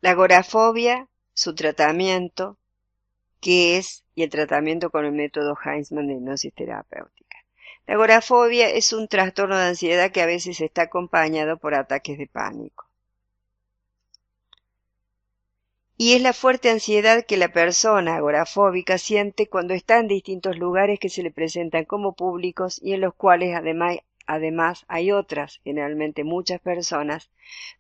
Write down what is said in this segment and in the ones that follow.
La agorafobia, su tratamiento, qué es y el tratamiento con el método Heinzmann de hipnosis terapéutica. La agorafobia es un trastorno de ansiedad que a veces está acompañado por ataques de pánico. Y es la fuerte ansiedad que la persona agorafóbica siente cuando está en distintos lugares que se le presentan como públicos y en los cuales además hay otras, generalmente muchas personas,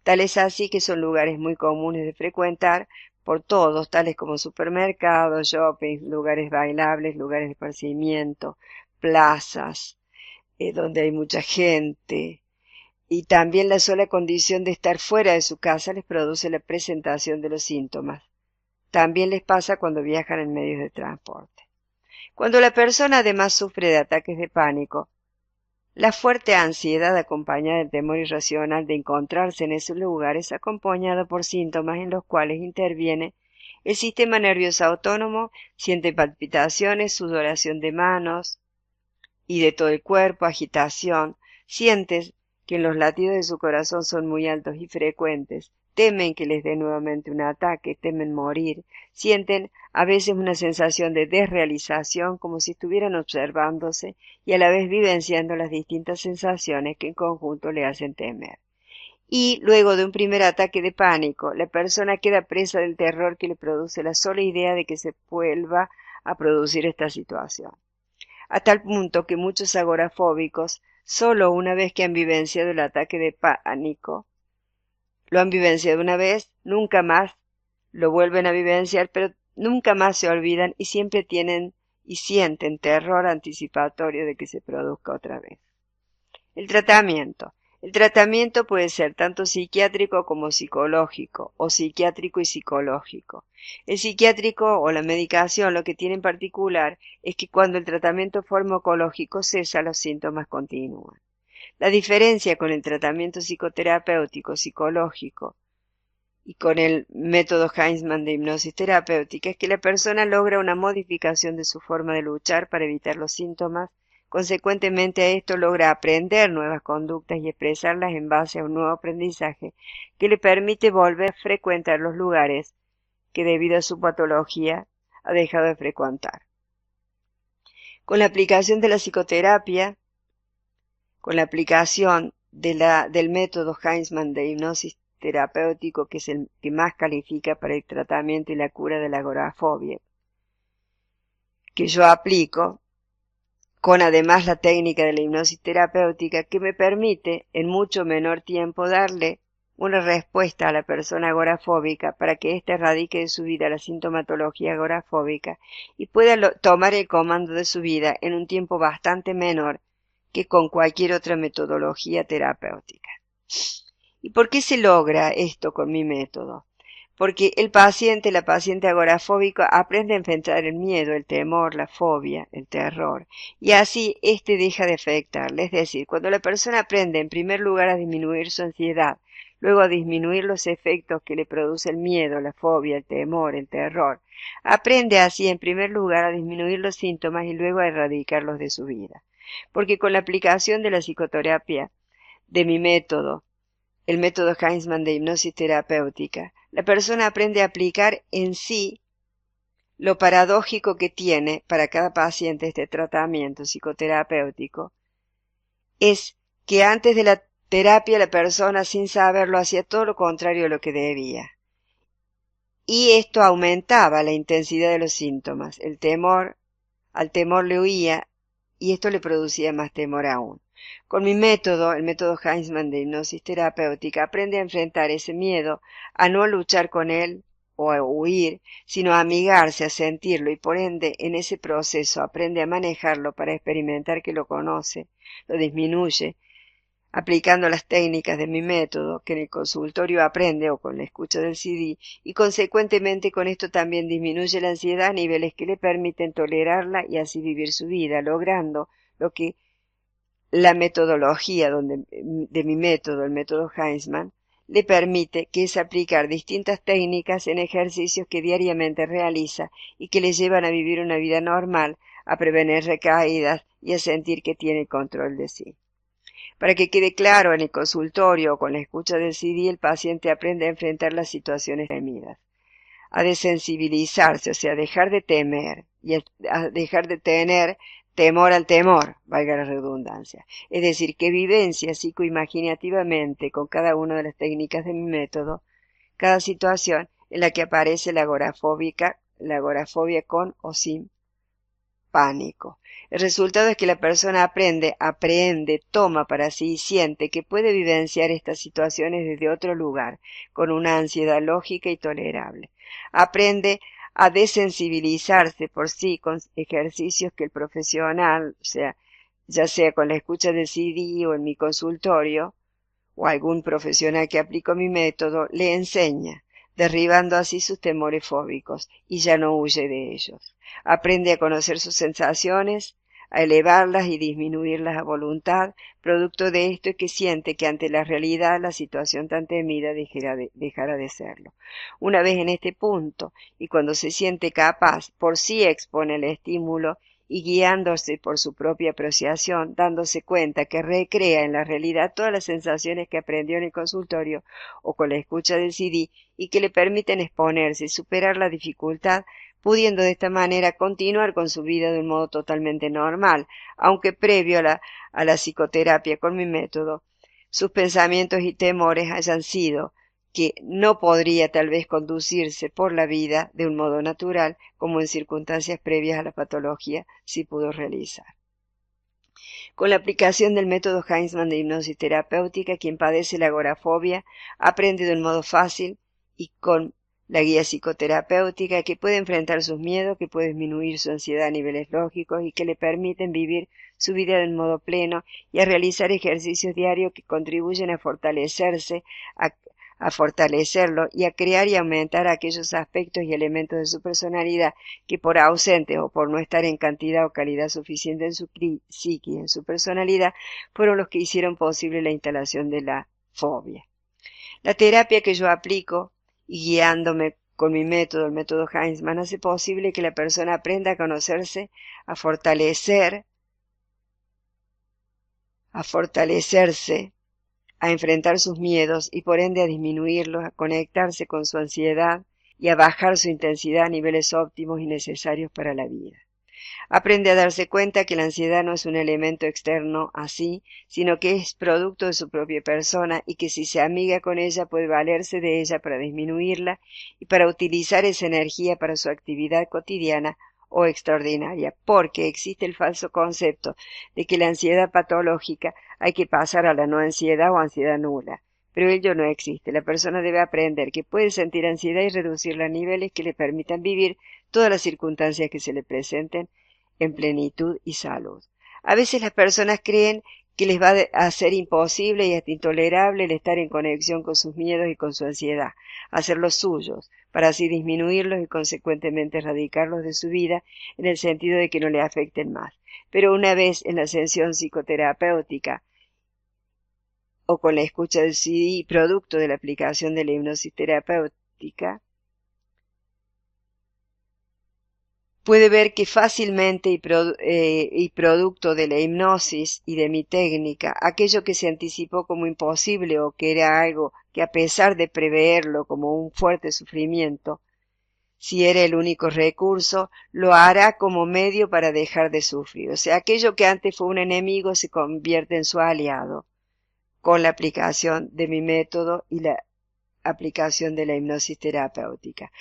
tales así que son lugares muy comunes de frecuentar por todos, tales como supermercados, shopping, lugares bailables, lugares de esparcimiento, plazas, donde hay mucha gente. Y también la sola condición de estar fuera de su casa les produce la presentación de los síntomas. También les pasa cuando viajan en medios de transporte. Cuando la persona además sufre de ataques de pánico, la fuerte ansiedad acompañada del temor irracional de encontrarse en esos lugares acompañado por síntomas en los cuales interviene el sistema nervioso autónomo, siente palpitaciones, sudoración de manos y de todo el cuerpo, agitación, siente que los latidos de su corazón son muy altos y frecuentes, temen que les dé nuevamente un ataque, temen morir, sienten a veces una sensación de desrealización como si estuvieran observándose y a la vez vivenciando las distintas sensaciones que en conjunto le hacen temer. Y luego de un primer ataque de pánico, la persona queda presa del terror que le produce la sola idea de que se vuelva a producir esta situación. A tal punto que muchos agorafóbicos, solo una vez que han vivenciado el ataque de pánico, lo han vivenciado una vez, nunca más lo vuelven a vivenciar, pero nunca más se olvidan y siempre tienen y sienten terror anticipatorio de que se produzca otra vez. El tratamiento. El tratamiento puede ser tanto psiquiátrico como psicológico, o psiquiátrico y psicológico. El psiquiátrico o la medicación lo que tiene en particular es que cuando el tratamiento farmacológico cesa, los síntomas continúan. La diferencia con el tratamiento psicoterapéutico psicológico y con el método Heinzmann de hipnosis terapéutica es que la persona logra una modificación de su forma de luchar para evitar los síntomas. Consecuentemente a esto logra aprender nuevas conductas y expresarlas en base a un nuevo aprendizaje que le permite volver a frecuentar los lugares que debido a su patología ha dejado de frecuentar. Con la aplicación de la psicoterapia, con la aplicación del método Heinzmann de hipnosis terapéutico, que es el que más califica para el tratamiento y la cura de la agorafobia, que yo aplico, con además la técnica de la hipnosis terapéutica que me permite en mucho menor tiempo darle una respuesta a la persona agorafóbica para que ésta erradique de su vida la sintomatología agorafóbica y pueda tomar el comando de su vida en un tiempo bastante menor que con cualquier otra metodología terapéutica. ¿Y por qué se logra esto con mi método? Porque la paciente agorafóbica aprende a enfrentar el miedo, el temor, la fobia, el terror, y así éste deja de afectarle. Es decir, cuando la persona aprende en primer lugar a disminuir su ansiedad, luego a disminuir los efectos que le produce el miedo, la fobia, el temor, el terror, aprende así en primer lugar a disminuir los síntomas y luego a erradicarlos de su vida. Porque con la aplicación de la psicoterapia, de mi método, el método Heinzmann de hipnosis terapéutica, la persona aprende a aplicar en sí lo paradójico que tiene para cada paciente este tratamiento psicoterapéutico, es que antes de la terapia la persona sin saberlo hacía todo lo contrario de lo que debía. Y esto aumentaba la intensidad de los síntomas. Al temor le huía y esto le producía más temor aún. Con mi método, el método Heinzmann de hipnosis terapéutica, aprende a enfrentar ese miedo, a no luchar con él o a huir, sino a amigarse, a sentirlo y por ende en ese proceso aprende a manejarlo para experimentar que lo conoce, lo disminuye, aplicando las técnicas de mi método, que en el consultorio aprende o con la escucha del CD, y consecuentemente con esto también disminuye la ansiedad a niveles que le permiten tolerarla y así vivir su vida, logrando lo que la metodología de mi método, el método Heinzmann, le permite, que es aplicar distintas técnicas en ejercicios que diariamente realiza y que le llevan a vivir una vida normal, a prevenir recaídas y a sentir que tiene control de sí. Para que quede claro, en el consultorio o con la escucha del CD, el paciente aprende a enfrentar las situaciones temidas, a desensibilizarse, o sea, a dejar de temer y a dejar de tener temor al temor, valga la redundancia. Es decir, que vivencia psicoimaginativamente con cada una de las técnicas de mi método cada situación en la que aparece la agorafobia con o sin pánico. El resultado es que la persona aprende, toma para sí y siente que puede vivenciar estas situaciones desde otro lugar, con una ansiedad lógica y tolerable. Aprende a desensibilizarse por sí con ejercicios que el profesional, o sea, ya sea con la escucha del CD o en mi consultorio, o algún profesional que aplicó mi método, le enseña, derribando así sus temores fóbicos, y ya no huye de ellos. Aprende a conocer sus sensaciones, a elevarlas y disminuirlas a voluntad. Producto de esto es que siente que ante la realidad la situación tan temida dejará de serlo. Una vez en este punto, y cuando se siente capaz, por sí expone el estímulo y guiándose por su propia apreciación, dándose cuenta que recrea en la realidad todas las sensaciones que aprendió en el consultorio o con la escucha del CD y que le permiten exponerse y superar la dificultad, pudiendo de esta manera continuar con su vida de un modo totalmente normal, aunque previo a la psicoterapia con mi método, sus pensamientos y temores hayan sido que no podría tal vez conducirse por la vida de un modo natural como en circunstancias previas a la patología sí pudo realizar. Con la aplicación del método Heinzmann de hipnosis terapéutica, quien padece la agorafobia aprende de un modo fácil y con la guía psicoterapéutica que puede enfrentar sus miedos, que puede disminuir su ansiedad a niveles lógicos y que le permiten vivir su vida de un modo pleno y a realizar ejercicios diarios que contribuyen a fortalecerse, a fortalecerlo y a crear y aumentar aquellos aspectos y elementos de su personalidad que por ausentes o por no estar en cantidad o calidad suficiente en su psique, en su personalidad, fueron los que hicieron posible la instalación de la fobia. La terapia que yo aplico, y guiándome con mi método, el método Heinzmann, hace posible que la persona aprenda a conocerse, a fortalecerse, a enfrentar sus miedos y por ende a disminuirlos, a conectarse con su ansiedad y a bajar su intensidad a niveles óptimos y necesarios para la vida. Aprende a darse cuenta que la ansiedad no es un elemento externo así, sino que es producto de su propia persona y que si se amiga con ella puede valerse de ella para disminuirla y para utilizar esa energía para su actividad cotidiana o extraordinaria, porque existe el falso concepto de que la ansiedad patológica hay que pasar a la no ansiedad o ansiedad nula. Pero ello no existe. La persona debe aprender que puede sentir ansiedad y reducirla a niveles que le permitan vivir todas las circunstancias que se le presenten en plenitud y salud. A veces las personas creen que les va a ser imposible y hasta intolerable el estar en conexión con sus miedos y con su ansiedad, hacerlos suyos, para así disminuirlos y consecuentemente erradicarlos de su vida en el sentido de que no le afecten más. Pero una vez en la sesión psicoterapéutica o con la escucha del CD producto de la aplicación de la hipnosis terapéutica, puede ver que fácilmente y producto de la hipnosis y de mi técnica, aquello que se anticipó como imposible o que era algo que a pesar de preverlo como un fuerte sufrimiento, si era el único recurso, lo hará como medio para dejar de sufrir. O sea, aquello que antes fue un enemigo se convierte en su aliado con la aplicación de mi método y la aplicación de la hipnosis terapéutica.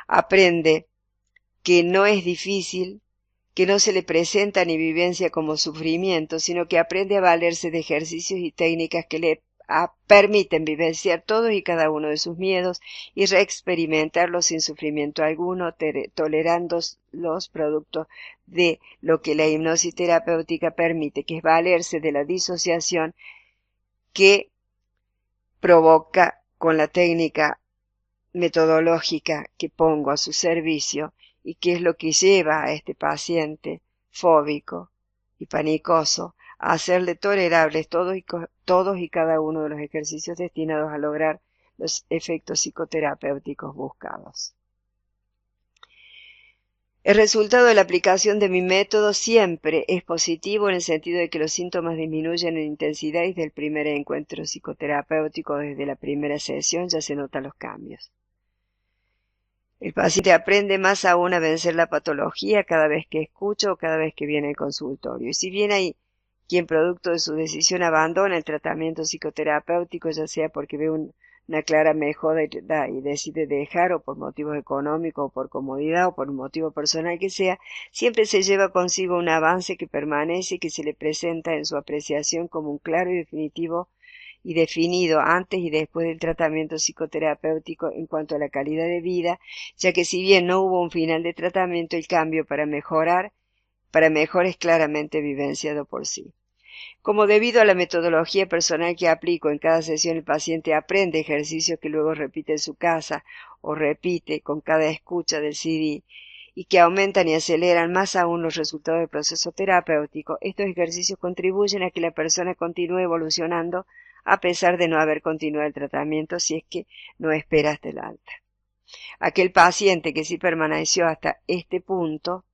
Aprende que no es difícil, que no se le presenta ni vivencia como sufrimiento, sino que aprende a valerse de ejercicios y técnicas que le permiten vivenciar todos y cada uno de sus miedos y reexperimentarlos sin sufrimiento alguno, tolerando los productos de lo que la hipnosis terapéutica permite, que es valerse de la disociación que provoca con la técnica metodológica que pongo a su servicio y que es lo que lleva a este paciente fóbico y panicoso a hacerle tolerables todos y cada uno de los ejercicios destinados a lograr los efectos psicoterapéuticos buscados. El resultado de la aplicación de mi método siempre es positivo en el sentido de que los síntomas disminuyen en intensidad y desde el primer encuentro psicoterapéutico, desde la primera sesión, ya se notan los cambios. El paciente aprende más aún a vencer la patología cada vez que escucha o cada vez que viene al consultorio. Y si bien hay quien producto de su decisión abandona el tratamiento psicoterapéutico, ya sea porque ve una clara mejora y decide dejar, o por motivos económicos, o por comodidad, o por un motivo personal que sea, siempre se lleva consigo un avance que permanece y que se le presenta en su apreciación como un claro y definitivo y definido antes y después del tratamiento psicoterapéutico en cuanto a la calidad de vida, ya que si bien no hubo un final de tratamiento, el cambio para mejor es claramente vivenciado por sí. Como debido a la metodología personal que aplico en cada sesión, el paciente aprende ejercicios que luego repite en su casa o repite con cada escucha del CD y que aumentan y aceleran más aún los resultados del proceso terapéutico, estos ejercicios contribuyen a que la persona continúe evolucionando a pesar de no haber continuado el tratamiento si es que no espera hasta el alta. Aquel paciente que sí permaneció hasta este punto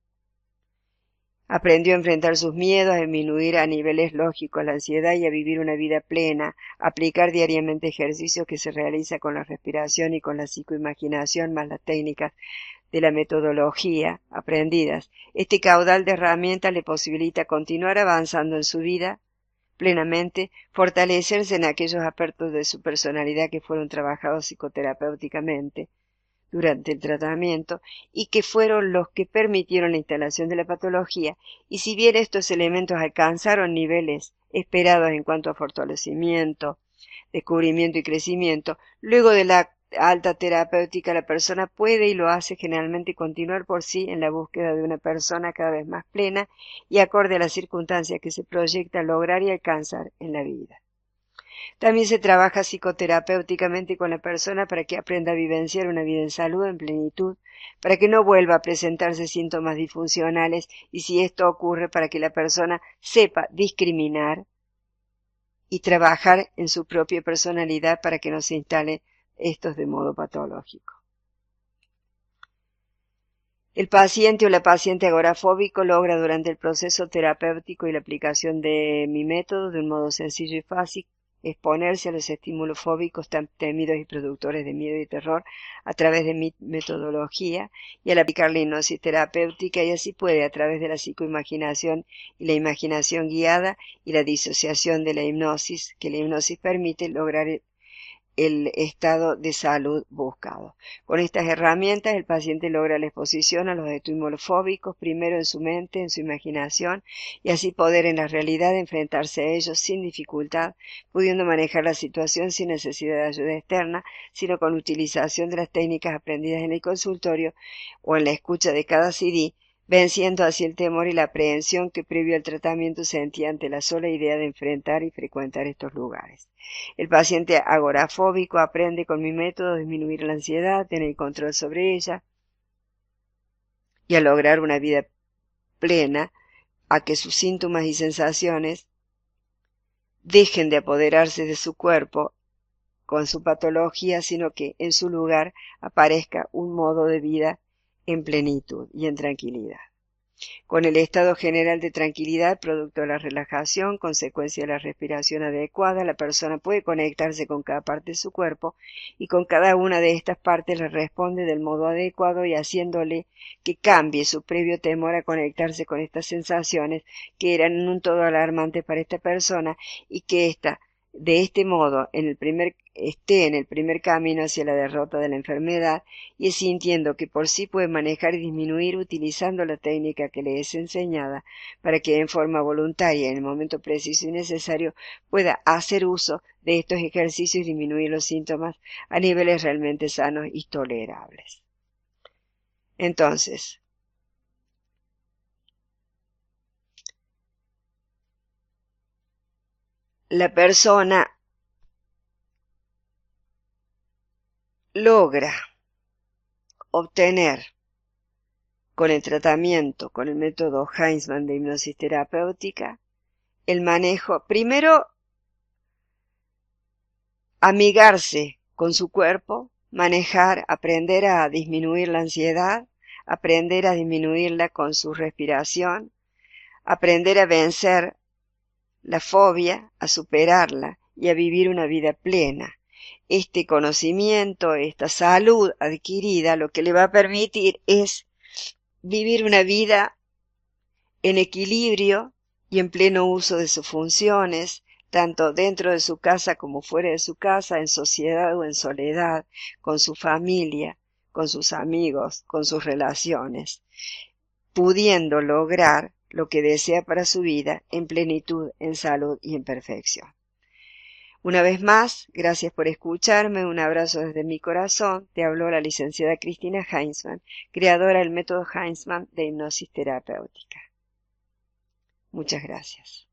aprendió a enfrentar sus miedos, a disminuir a niveles lógicos la ansiedad y a vivir una vida plena, a aplicar diariamente ejercicios que se realiza con la respiración y con la psicoimaginación más las técnicas de la metodología aprendidas. Este caudal de herramientas le posibilita continuar avanzando en su vida plenamente, fortalecerse en aquellos aspectos de su personalidad que fueron trabajados psicoterapéuticamente durante el tratamiento y que fueron los que permitieron la instalación de la patología, y si bien estos elementos alcanzaron niveles esperados en cuanto a fortalecimiento, descubrimiento y crecimiento, luego de la alta terapéutica la persona puede y lo hace generalmente continuar por sí en la búsqueda de una persona cada vez más plena y acorde a las circunstancias que se proyecta lograr y alcanzar en la vida. También se trabaja psicoterapéuticamente con la persona para que aprenda a vivenciar una vida en salud, en plenitud, para que no vuelva a presentarse síntomas disfuncionales y si esto ocurre para que la persona sepa discriminar y trabajar en su propia personalidad para que no se instale estos de modo patológico. El paciente o la paciente agorafóbico logra durante el proceso terapéutico y la aplicación de mi método de un modo sencillo y fácil exponerse a los estímulos fóbicos tan temidos y productores de miedo y terror a través de mi metodología y al aplicar la hipnosis terapéutica, y así puede a través de la psicoimaginación y la imaginación guiada y la disociación de la hipnosis que la hipnosis permite lograr el estado de salud buscado. Con estas herramientas el paciente logra la exposición a los estímulos fóbicos primero en su mente, en su imaginación, y así poder en la realidad enfrentarse a ellos sin dificultad, pudiendo manejar la situación sin necesidad de ayuda externa, sino con utilización de las técnicas aprendidas en el consultorio o en la escucha de cada CD, venciendo así el temor y la aprehensión que previo al tratamiento sentía ante la sola idea de enfrentar y frecuentar estos lugares. El paciente agorafóbico aprende con mi método a disminuir la ansiedad, tener control sobre ella y a lograr una vida plena, a que sus síntomas y sensaciones dejen de apoderarse de su cuerpo con su patología, sino que en su lugar aparezca un modo de vida en plenitud y en tranquilidad. Con el estado general de tranquilidad, producto de la relajación, consecuencia de la respiración adecuada, la persona puede conectarse con cada parte de su cuerpo y con cada una de estas partes le responde del modo adecuado y haciéndole que cambie su previo temor a conectarse con estas sensaciones que eran un todo alarmante para esta persona y que ésta de este modo esté en el primer camino hacia la derrota de la enfermedad y sintiendo que por sí puede manejar y disminuir utilizando la técnica que le es enseñada para que en forma voluntaria en el momento preciso y necesario pueda hacer uso de estos ejercicios y disminuir los síntomas a niveles realmente sanos y tolerables. Entonces, la persona logra obtener con el tratamiento, con el método Heinzmann de hipnosis terapéutica, el manejo, primero, amigarse con su cuerpo, manejar, aprender a disminuir la ansiedad, aprender a disminuirla con su respiración, aprender a vencer la fobia, a superarla y a vivir una vida plena. Este conocimiento, esta salud adquirida, lo que le va a permitir es vivir una vida en equilibrio y en pleno uso de sus funciones, tanto dentro de su casa como fuera de su casa, en sociedad o en soledad, con su familia, con sus amigos, con sus relaciones, pudiendo lograr lo que desea para su vida en plenitud, en salud y en perfección. Una vez más, gracias por escucharme, un abrazo desde mi corazón. Te habló la licenciada Cristina Heinzmann, creadora del método Heinzmann de hipnosis terapéutica. Muchas gracias.